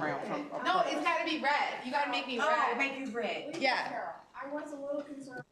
around from. No, it's gotta be red. You gotta make me red. Oh, make you red. Yeah. I was a little concerned.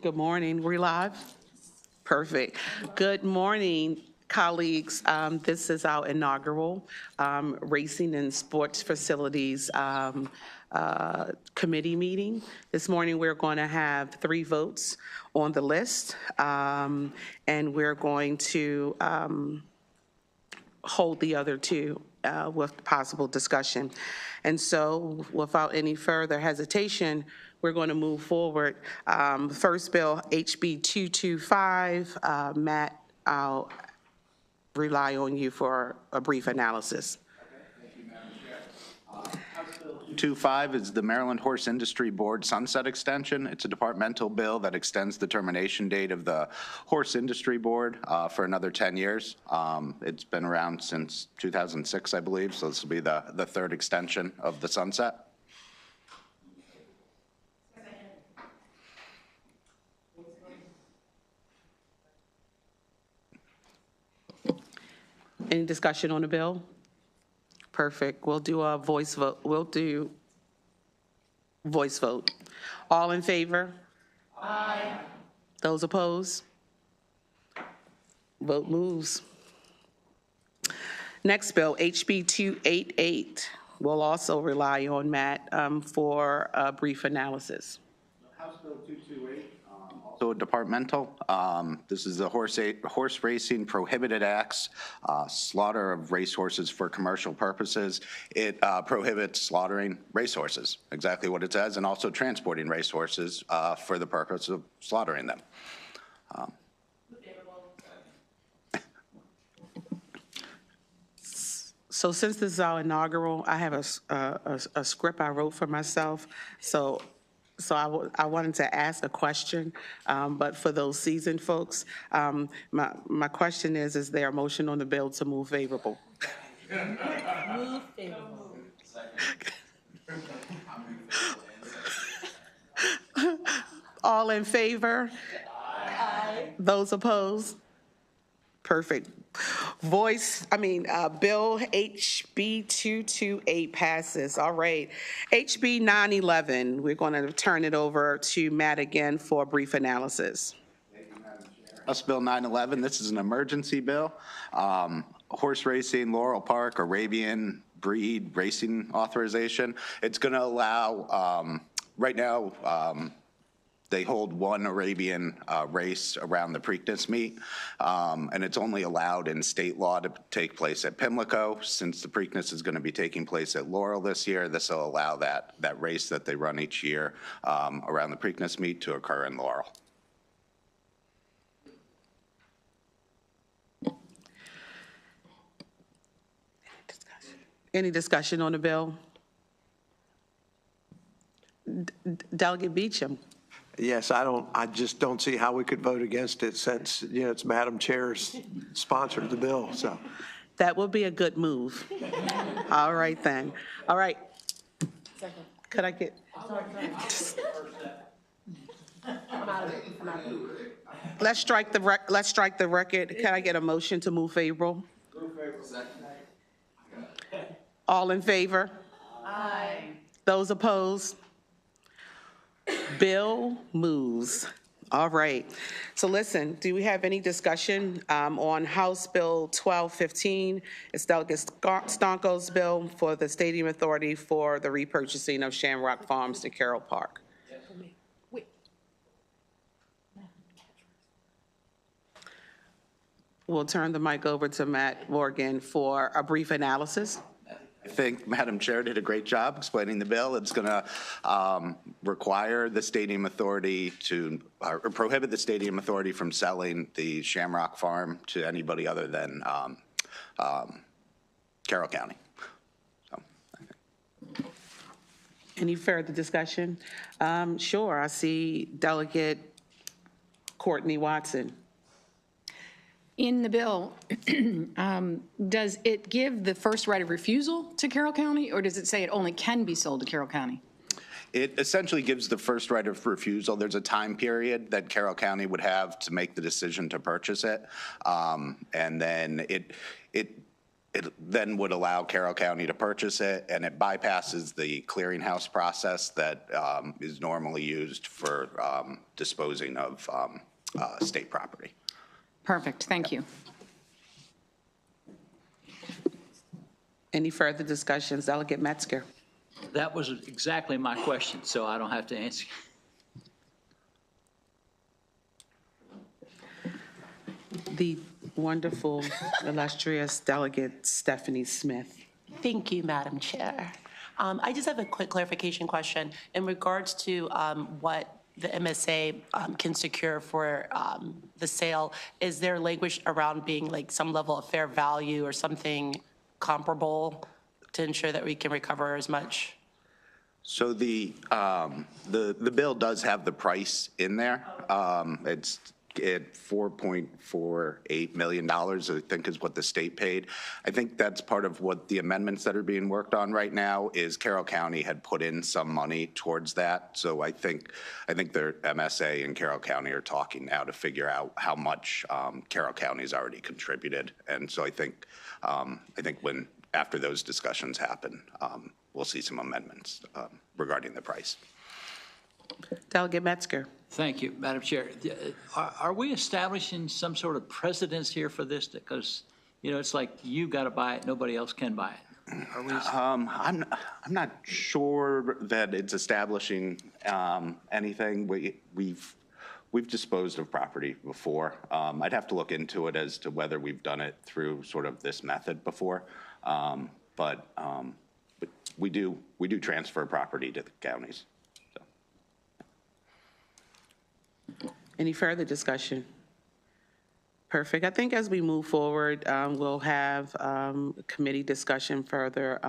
Good morning. We're live? Perfect. Good morning, colleagues. This is our inaugural Racing and Sports Facilities Committee meeting. This morning, we're going to have 3 votes on the list, and we're going to hold the other 2 with possible discussion. And so, without any further hesitation, we're going to move forward. First bill, HB 225. Matt, I'll rely on you for a brief analysis. Thank you, Madam Chair. House Bill 225 is the Maryland Horse Industry Board sunset extension. It's a departmental bill that extends the termination date of the Horse Industry Board for another 10 years. It's been around since 2006, I believe, so this will be the 3rd extension of the sunset. Any discussion on the bill? Perfect. We'll do a voice vote. We'll do voice vote. All in favor? Aye. Those opposed? Vote moves. Next bill, HB 288. We'll also rely on Matt for a brief analysis. House Bill 228. Also a departmental. This is the Horse Racing Prohibited Acts, slaughter of racehorses for commercial purposes. It prohibits slaughtering racehorses, exactly what it says, and also transporting racehorses for the purpose of slaughtering them. So since this is our inaugural, I have a script I wrote for myself. So I wanted to ask a question, but for those seasoned folks, my question is there a motion on the bill to move favorable? Move favorable. All in favor? Aye. Those opposed? Perfect. Bill HB 228 passes. All right. HB 911, we're going to turn it over to Matt again for a brief analysis. Thank you, Madam Chair. House Bill 911, this is an emergency bill. Horse racing, Laurel Park, Arabian breed racing authorization. It's going to allow, right now, they hold one Arabian race around the Preakness meet, and it's only allowed in state law to take place at Pimlico. Since the Preakness is going to be taking place at Laurel this year, this will allow that race that they run each year around the Preakness meet to occur in Laurel. Any discussion on the bill? Delegate Beecham. Yes, I just don't see how we could vote against it since, it's Madam Chair's sponsored the bill, so. That would be a good move. All right, then. All right. Second. Could I get? Let's strike the record. Can I get a motion to move favorable? Move favorable. Second. All in favor? Aye. Those opposed? Bill moves. All right. So listen, do we have any discussion on House Bill 1215? It's Delegate Stonko's bill for the Stadium Authority for the repurchasing of Shamrock Farms to Carroll Park. Wait. We'll turn the mic over to Matt Morgan for a brief analysis. I think Madam Chair did a great job explaining the bill. It's going to require the Stadium Authority to, or prohibit the Stadium Authority from selling the Shamrock Farm to anybody other than Carroll County. So, Any further discussion? Sure, I see Delegate Courtney Watson. In the bill, does it give the first right of refusal to Carroll County, or does it say it only can be sold to Carroll County? It essentially gives the first right of refusal. There's a time period that Carroll County would have to make the decision to purchase it. And then it then would allow Carroll County to purchase it, and it bypasses the clearinghouse process that is normally used for disposing of state property. Perfect, thank you. Any further discussions? Delegate Metzger. That was exactly my question, so I don't have to answer. The wonderful, illustrious Delegate Stephanie Smith. Thank you, Madam Chair. I just have a quick clarification question in regards to what the MSA can secure for the sale. Is there language around being like some level of fair value or something comparable to ensure that we can recover as much? So the bill does have the price in there. It's at $4.48 million, I think is what the state paid. I think that's part of what the amendments that are being worked on right now is Carroll County had put in some money towards that. So I think their MSA and Carroll County are talking now to figure out how much Carroll County's already contributed. And so I think when after those discussions happen, we'll see some amendments regarding the price. Delegate Metzger. Thank you, Madam Chair. Are we establishing some sort of precedence here for this? Because, it's like you got to buy it, nobody else can buy it. Are we? I'm not sure that it's establishing anything. We've disposed of property before. I'd have to look into it as to whether we've done it through sort of this method before. But we do transfer property to the counties. Any further discussion? Perfect. I think as we move forward, we'll have committee discussion further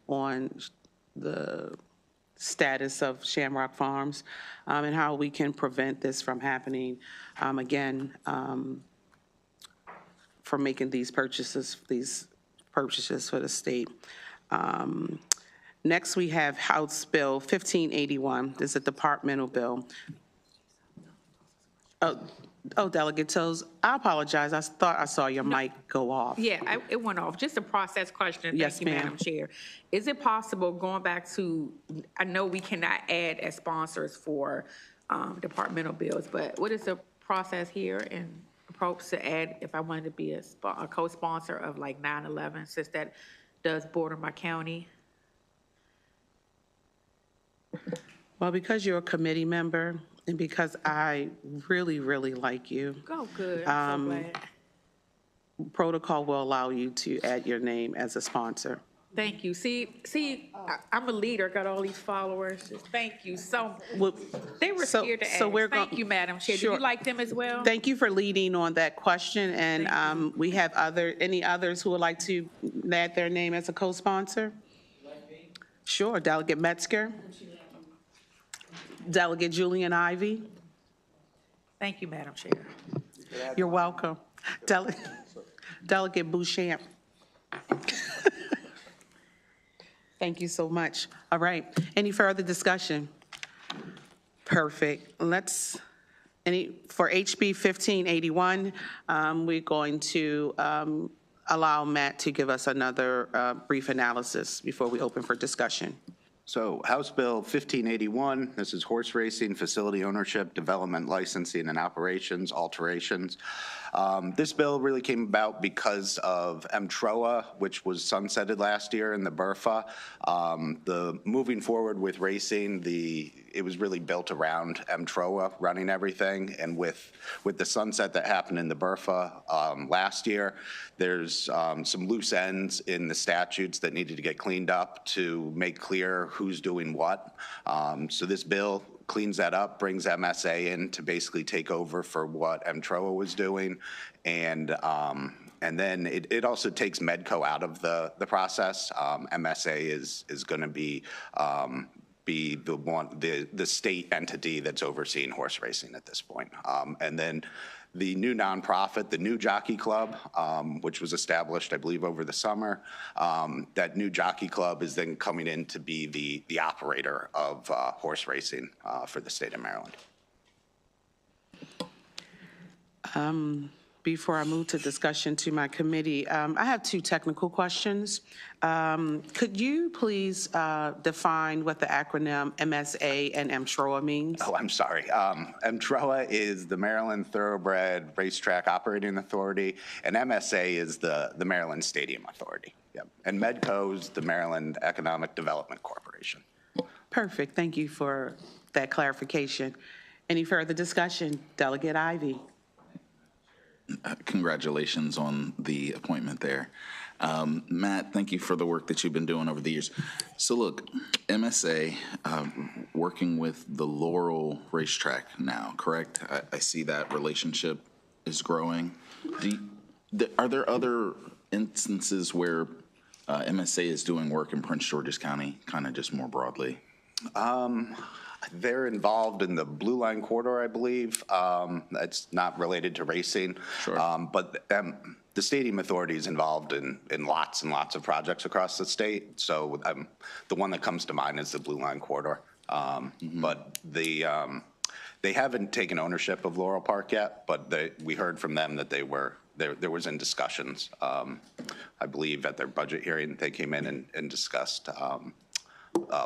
on the status of Shamrock Farms and how we can prevent this from happening again, from making these purchases for the state. Next, we have House Bill 1581. This is a departmental bill. Oh, Delegate Toles, I apologize. I thought I saw your mic go off. Yeah, it went off. Just a process question. Yes, Thank you, ma'am. Madam Chair. Is it possible, going back to, I know we cannot add as sponsors for departmental bills, but what is the process here and approach to add if I wanted to be a co-sponsor of like 9/11, since that does border my county? Well, because you're a committee member and because I really, really like you, Oh, good. I'm so glad. protocol will allow you to add your name as a sponsor. Thank you. I'm a leader, got all these followers. Just thank you so. Well, They were so- scared to so ask. we're Thank gon- you, Madam Chair. Do Sure. you like them as well? Thank you for leading on that question, and we have any others who would like to add their name as a co-sponsor? Sure, Delegate Metzger. Delegate Julian Ivy. Thank you, Madam Chair. You're welcome. Delegate Bouchamp. Thank you so much. All right, any further discussion? Perfect. For HB 1581, we're going to allow Matt to give us another brief analysis before we open for discussion. So House Bill 1581, this is horse racing, facility ownership, development, licensing, and operations alterations. This bill really came about because of MTROA, which was sunsetted last year in the BRFA. The moving forward with racing, it was really built around MTROA running everything. And with the sunset that happened in the BRFA last year, there's some loose ends in the statutes that needed to get cleaned up to make clear who's doing what. So this bill cleans that up, brings MSA in to basically take over for what MTROA was doing. And then it also takes Medco out of the process. MSA is going to be the state entity that's overseeing horse racing at this point. And then the new nonprofit, the New Jockey Club, which was established, I believe, over the summer, that New Jockey Club is then coming in to be the operator of horse racing for the state of Maryland. before I move to discussion to my committee, I have two technical questions. Could you please define what the acronym MSA and MTROA means? Oh, I'm sorry. MTROA is the Maryland Thoroughbred Racetrack Operating Authority, and MSA is the Maryland Stadium Authority. Yep. And MEDCO is the Maryland Economic Development Corporation. Perfect. Thank you for that clarification. Any further discussion? Delegate Ivy. Congratulations on the appointment there. Matt, thank you for the work that you've been doing over the years. So look, MSA, working with the Laurel Racetrack now, correct? I see that relationship is growing. Are there other instances where MSA is doing work in Prince George's County, kind of just more broadly? They're involved in the Blue Line Corridor, I believe. That's not related to racing. Sure. But the Stadium Authority is involved in lots and lots of projects across the state. So the one that comes to mind is the Blue Line Corridor. But they haven't taken ownership of Laurel Park yet, but we heard from them that there was in discussions. I believe at their budget hearing, they came in and discussed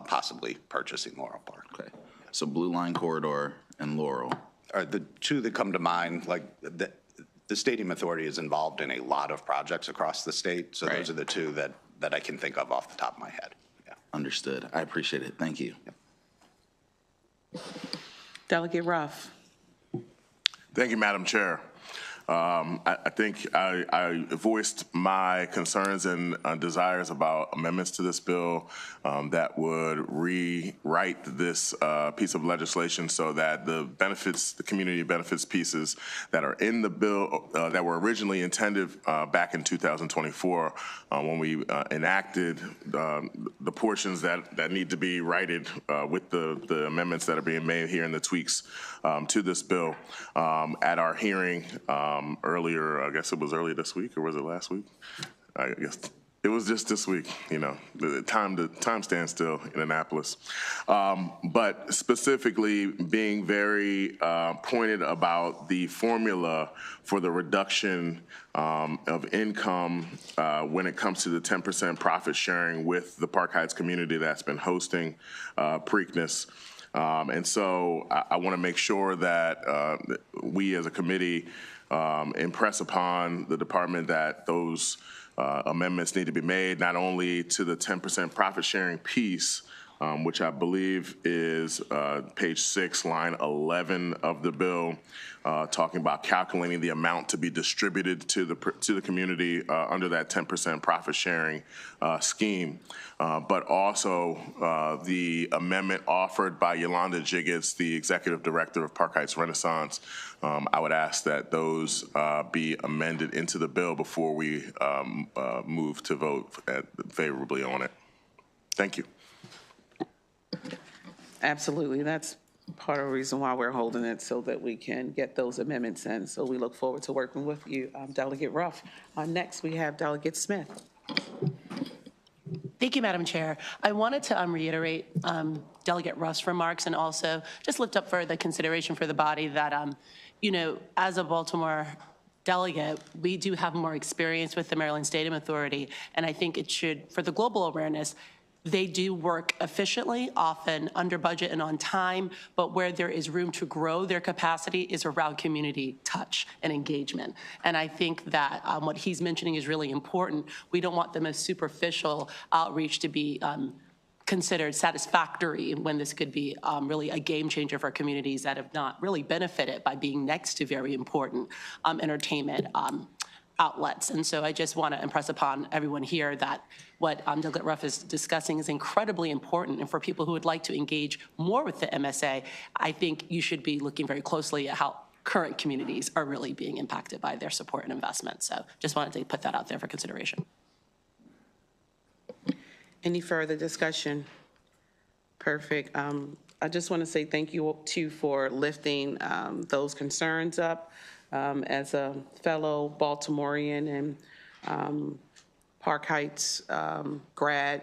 possibly purchasing Laurel Park. Okay. So Blue Line Corridor and Laurel. Are the two that come to mind, like the Stadium Authority is involved in a lot of projects across the state. So those are the two that I can think of off the top of my head. Yeah. Understood. I appreciate it. Thank you. Yep. Delegate Ruff. Thank you, Madam Chair. I think I voiced my concerns and desires about amendments to this bill that would rewrite this piece of legislation so that the benefits, the community benefits pieces that are in the bill that were originally intended back in 2024 when we enacted the portions that need to be righted with the amendments that are being made here and the tweaks to this bill. At our hearing earlier, I guess it was earlier this week, or was it last week? I guess it was just this week. You know, the time stands still in Annapolis. But specifically being very pointed about the formula for the reduction of income when it comes to the 10% profit sharing with the Park Heights community that's been hosting Preakness. And so I want to make sure that we as a committee impress upon the department that those amendments need to be made, not only to the 10% profit sharing piece, which I believe is page 6, line 11 of the bill, talking about calculating the amount to be distributed to the community under that 10% profit sharing scheme, but also the amendment offered by Yolanda Jiggets, the executive director of Park Heights Renaissance. I would ask that those be amended into the bill before we move to vote favorably on it. Thank you. Absolutely. That's part of the reason why we're holding it, so that we can get those amendments in. So we look forward to working with you, Delegate Ruff. Next, we have Delegate Smith. Thank you, Madam Chair. I wanted to reiterate Delegate Ruff's remarks and also just lift up for the consideration for the body that, you know, as a Baltimore delegate, we do have more experience with the Maryland Stadium Authority, and I think it should, for the global awareness, they do work efficiently, often under budget and on time, but where there is room to grow their capacity is around community touch and engagement. And I think that what he's mentioning is really important. We don't want the most superficial outreach to be considered satisfactory when this could be really a game changer for communities that have not really benefited by being next to very important entertainment outlets. And so I just want to impress upon everyone here that what Delegate Ruff is discussing is incredibly important. And for people who would like to engage more with the MSA, I think you should be looking very closely at how current communities are really being impacted by their support and investment. So just wanted to put that out there for consideration. Any further discussion? Perfect. I just want to say thank you too for lifting those concerns up. As a fellow Baltimorean and Park Heights grad,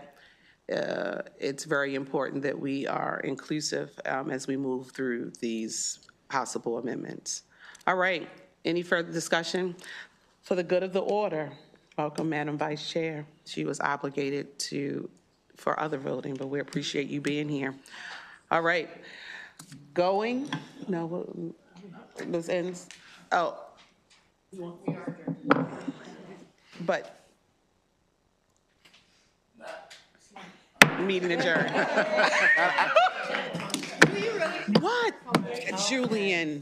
it's very important that we are inclusive as we move through these possible amendments. All right, Any further discussion? For the good of the order, welcome, Madam Vice Chair. She was obligated for other voting, but we appreciate you being here. All right, Ms. Enns, but meeting adjourned. What? Julian.